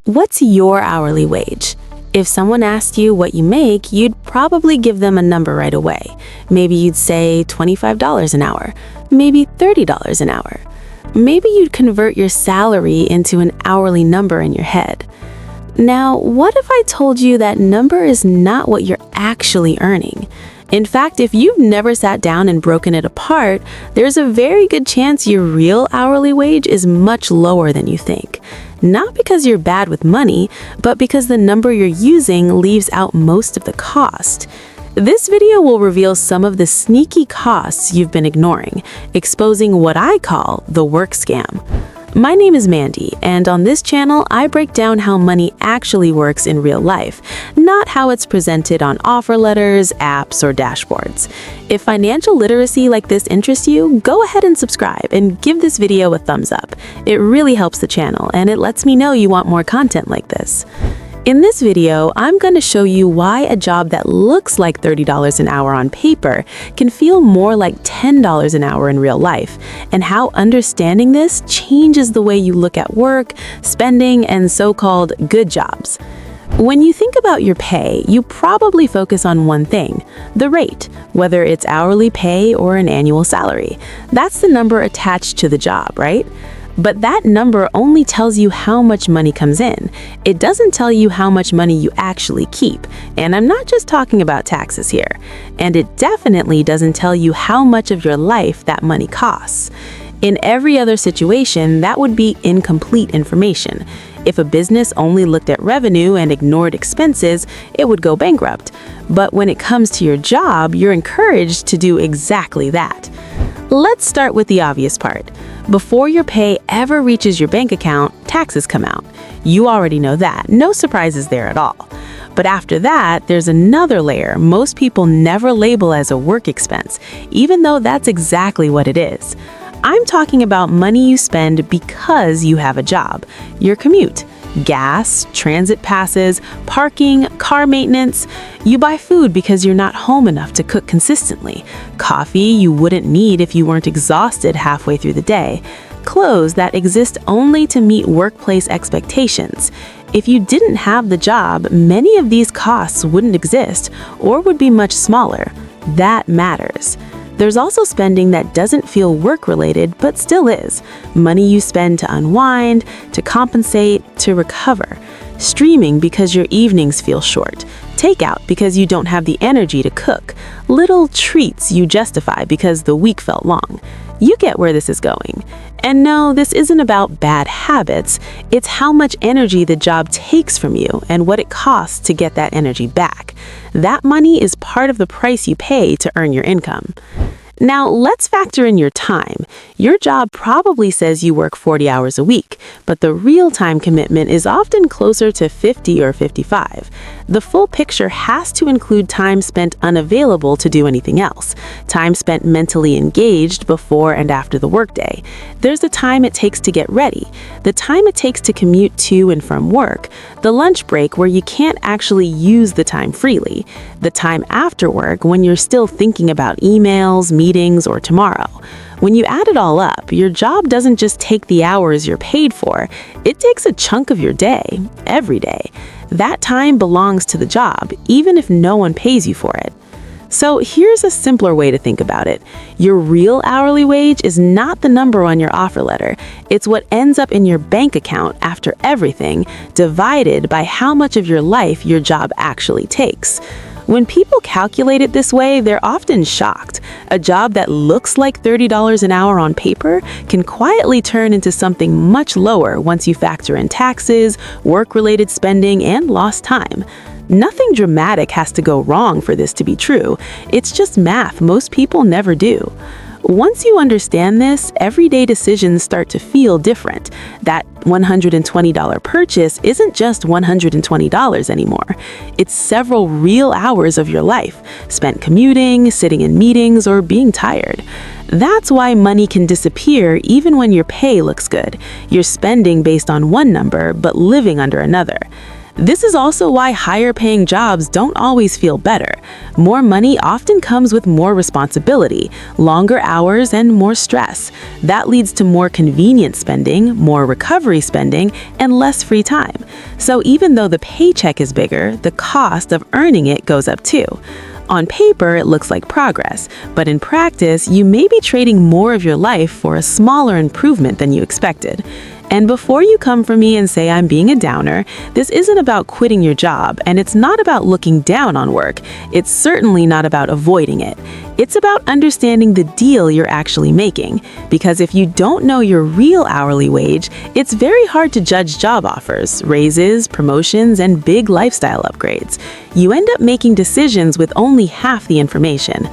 What's your hourly wage? If someone asked you what you make, you'd probably give them a number right away. Maybe you'd say $25 an hour, maybe $30 an hour. Maybe you'd convert your salary into an hourly number in your head. Now, what if I told you that number is not what you're actually earning? In fact, if you've never sat down and broken it apart, there's a very good chance your real hourly wage is much lower than you think. Not because you're bad with money, but because the number you're using leaves out most of the cost. This video will reveal some of the sneaky costs you've been ignoring, exposing what I call the work scam. My name is Mandy, and on this channel, I break down how money actually works in real life, not how it's presented on offer letters, apps, or dashboards. If financial literacy like this interests you, go ahead and subscribe and give this video a thumbs up. It really helps the channel, and it lets me know you want more content like this. In this video, I'm going to show you why a job that looks like $30 an hour on paper can feel more like $10 an hour in real life, and how understanding this changes the way you look at work, spending, and so-called good jobs. When you think about your pay, you probably focus on one thing, the rate, whether it's hourly pay or an annual salary. That's the number attached to the job, right? But that number only tells you how much money comes in. It doesn't tell you how much money you actually keep. And I'm not just talking about taxes here. And it definitely doesn't tell you how much of your life that money costs. In every other situation, that would be incomplete information. If a business only looked at revenue and ignored expenses, it would go bankrupt. But when it comes to your job, you're encouraged to do exactly that. Let's start with the obvious part. Before your pay ever reaches your bank account, taxes come out. You already know that. No surprises there at all. But after that, there's another layer most people never label as a work expense, even though that's exactly what it is. I'm talking about money you spend because you have a job, your commute, gas, transit passes, parking, car maintenance. You buy food because you're not home enough to cook consistently, coffee you wouldn't need if you weren't exhausted halfway through the day, clothes that exist only to meet workplace expectations. If you didn't have the job, many of these costs wouldn't exist or would be much smaller. That matters. There's also spending that doesn't feel work-related, but still is. Money you spend to unwind, to compensate, to recover. Streaming because your evenings feel short. Takeout because you don't have the energy to cook. Little treats you justify because the week felt long. You get where this is going. And no, this isn't about bad habits. It's how much energy the job takes from you and what it costs to get that energy back. That money is part of the price you pay to earn your income. Now, let's factor in your time. Your job probably says you work 40 hours a week, but the real time commitment is often closer to 50 or 55. The full picture has to include time spent unavailable to do anything else, time spent mentally engaged before and after the workday. There's the time it takes to get ready, the time it takes to commute to and from work, the lunch break where you can't actually use the time freely, the time after work when you're still thinking about emails, meetings, or tomorrow. When you add it all up, your job doesn't just take the hours you're paid for, it takes a chunk of your day, every day. That time belongs to the job, even if no one pays you for it. So here's a simpler way to think about it. Your real hourly wage is not the number on your offer letter. It's what ends up in your bank account after everything, divided by how much of your life your job actually takes. When people calculate it this way, they're often shocked. A job that looks like $30 an hour on paper can quietly turn into something much lower once you factor in taxes, work-related spending, and lost time. Nothing dramatic has to go wrong for this to be true. It's just math most people never do. Once you understand this, everyday decisions start to feel different. That $120 purchase isn't just $120 anymore. It's several real hours of your life, spent commuting, sitting in meetings, or being tired. That's why money can disappear even when your pay looks good. You're spending based on one number, but living under another. This is also why higher-paying jobs don't always feel better. More money often comes with more responsibility, longer hours, and more stress. That leads to more convenient spending, more recovery spending, and less free time. So even though the paycheck is bigger, the cost of earning it goes up too. On paper, it looks like progress, but in practice, you may be trading more of your life for a smaller improvement than you expected. And before you come for me and say I'm being a downer, this isn't about quitting your job, and it's not about looking down on work. It's certainly not about avoiding it. It's about understanding the deal you're actually making. Because if you don't know your real hourly wage, it's very hard to judge job offers, raises, promotions, and big lifestyle upgrades. You end up making decisions with only half the information.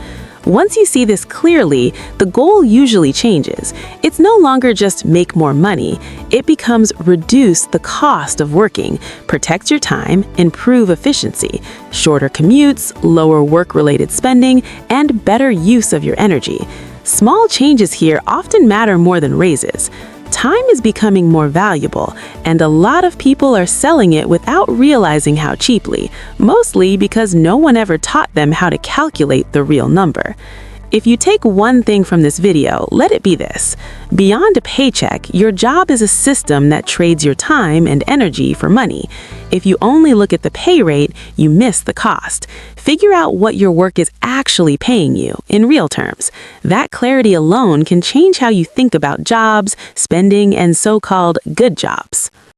Once you see this clearly, the goal usually changes. It's no longer just make more money. It becomes reduce the cost of working, protect your time, improve efficiency, shorter commutes, lower work-related spending, and better use of your energy. Small changes here often matter more than raises. Time is becoming more valuable, and a lot of people are selling it without realizing how cheaply, mostly because no one ever taught them how to calculate the real number. If you take one thing from this video, let it be this. Beyond a paycheck, your job is a system that trades your time and energy for money. If you only look at the pay rate, you miss the cost. Figure out what your work is actually paying you, in real terms. That clarity alone can change how you think about jobs, spending, and so-called good jobs.